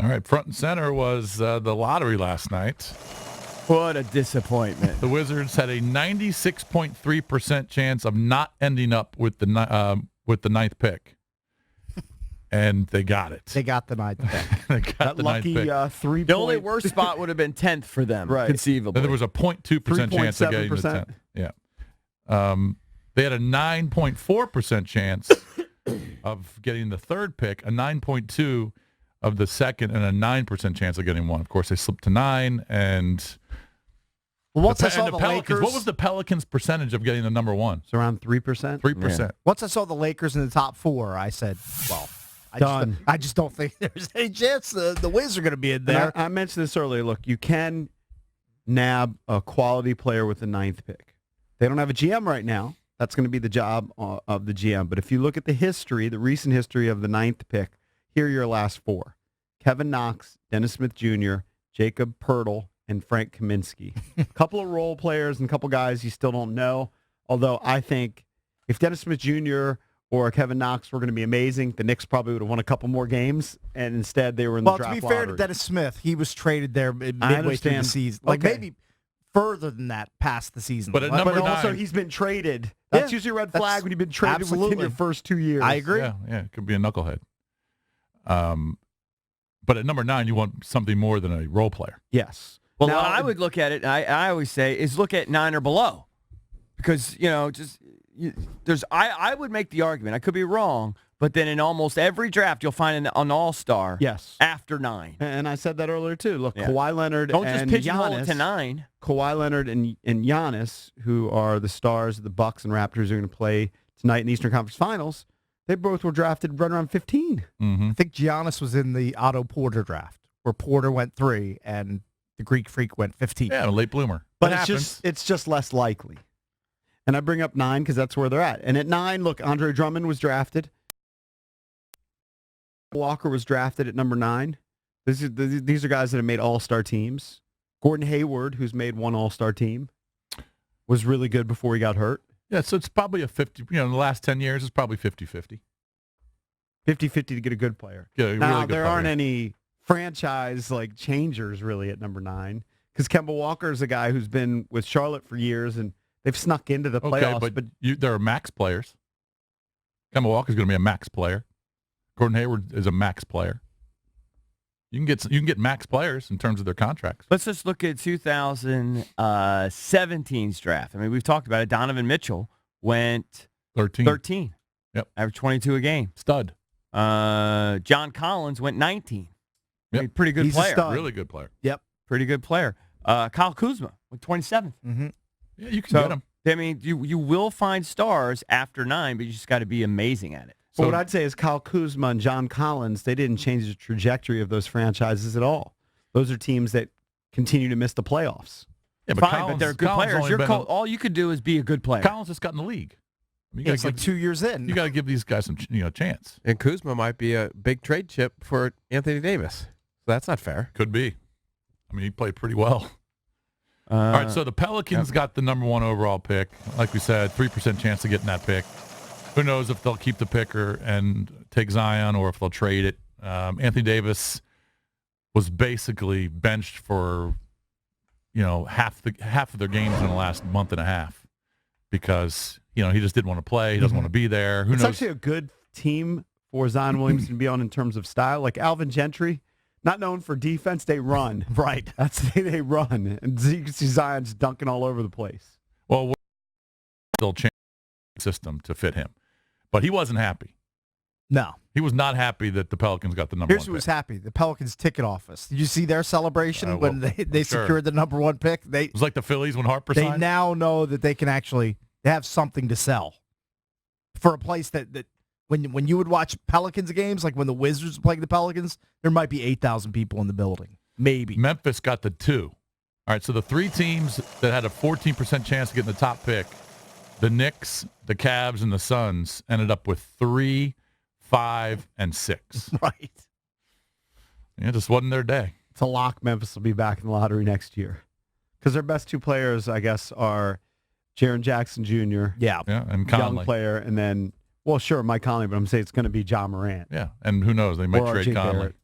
All right, front and center was the lottery last night. What a disappointment. The Wizards had a 96.3% chance of not ending up with the ninth pick. And they got it. They got the ninth pick. They got That the lucky ninth pick. 3 The only worst spot would have been 10th for them, Right. conceivably. Then there was a 0.2% chance of getting the 10th. Yeah. They had a 9.4% chance of getting the third pick, a 9.2 of the second, and a 9% chance of getting one. Of course, they slipped to 9, and Well, once I saw the the Pelicans. Lakers, What was the Pelicans' percentage of getting the number one? It's around 3%. 3%. once I saw the Lakers in the top 4, I said, well, Done. I just don't think there's any chance the Wizards are going to be in there. I mentioned this earlier. Look, you can nab a quality player with the 9th pick. They don't have a GM right now. That's going to be the job of the GM. But if you look at the history, the recent history of the 9th pick, here are your last 4. Kevin Knox, Dennis Smith Jr., Jacob Pirtle, and Frank Kaminsky. A couple of role players and a couple guys you still don't know. Although I think if Dennis Smith Jr. or Kevin Knox were going to be amazing, the Knicks probably would have won a couple more games, and instead they were in the draft Well, to be fair lottery. to Dennis Smith, he was traded there midway through the understand. season. Like Okay. maybe further than that past the season. But at Like, number But also, 9. he's been traded. That's Yeah, usually a red that's- flag when you've been traded within absolutely. your first 2 years. I agree. Yeah, it could be a knucklehead. But at number 9, you want something more than a role player. Yes. Well, Now, what I would look at it, I always say, is look at 9 or below. Because, I would make the argument, I could be wrong, but then in almost every draft, you'll find an all-star Yes. after 9. And I said that earlier, too. Look, Yeah. Kawhi Leonard Don't just and pigeonhole it Giannis. to 9. Kawhi Leonard and Giannis, who are the stars of the Bucks and Raptors, are going to play tonight in the Eastern Conference Finals. They both were drafted right around 15. Mm-hmm. I think Giannis was in the Otto Porter draft, where Porter went 3 and the Greek Freak went 15. Yeah, a late bloomer. But That it's just less likely. And I bring up 9 because that's where they're at. And at 9, look, Andre Drummond was drafted. Walker was drafted at number 9. These are guys that have made all-star teams. Gordon Hayward, who's made one all-star team, was really good before he got hurt. Yeah, so it's probably a 50, in the last 10 years, it's probably 50-50. 50-50 to get a good player. Yeah, a Now, really good there player. aren't any franchise changers really at number 9 because Kemba Walker is a guy who's been with Charlotte for years and they've snuck into the playoffs. Okay, but there are max players. Kemba Walker's going to be a max player. Gordon Hayward is a max player. You can get max players in terms of their contracts. Let's just look at 2017's draft. I mean, we've talked about it. Donovan Mitchell went 13. Yep. Average 22 a game. Stud. John Collins went 19. Yep. I mean, pretty good He's a player. stud. Really good player. Yep. Pretty good player. Kyle Kuzma went 27th. Mm-hmm. Yeah, you can So, get him. I mean, you will find stars after 9, but you just got to be amazing at it. But what I'd say is Kyle Kuzma and John Collins, they didn't change the trajectory of those franchises at all. Those are teams that continue to miss the playoffs. Yeah, Fine, but they're good Collins players. only been All you could do is be a good player. Collins just got in the league. I mean, you It's like 2 years in. You got to give these guys some chance. And Kuzma might be a big trade chip for Anthony Davis. So that's not fair. Could be. I mean, he played pretty well. All right, so the Pelicans got the number 1 overall pick. Like we said, 3% chance of getting that pick. Who knows if they'll keep the picker and take Zion or if they'll trade it. Anthony Davis was basically benched for, half of their games in the last month and a half because, he just didn't want to play. He doesn't want to be there. Who It's knows? actually a good team for Zion Williamson to be on in terms of style. Like Alvin Gentry, not known for defense, they run. Right. They run. And you can see Zion's dunking all over the place. Well, they'll change the system to fit him. But he wasn't happy. No. He was not happy that the Pelicans got the number 1 Here's who was pick. happy. The Pelicans ticket office. Did you see their celebration well, when they sure. secured the number 1 pick? It was like the Phillies when Harper They signed. now know that they can actually have something to sell for a place that when you would watch Pelicans games, like when the Wizards were playing the Pelicans, there might be 8,000 people in the building. Maybe. Memphis got the 2. All right, so the 3 teams that had a 14% chance of getting the top pick, the Knicks, the Cavs, and the Suns ended up with 3, 5, and 6. Right. It just wasn't their day. It's a lock Memphis will be back in the lottery next year. Because their best 2 players, I guess, are Jaren Jackson Jr., Yeah. Yeah, and young Conley. player, and then, well, sure, Mike Conley, but I'm saying it's going to be John Morant. Yeah, and who knows? They might Or trade RJ Conley. Barrett.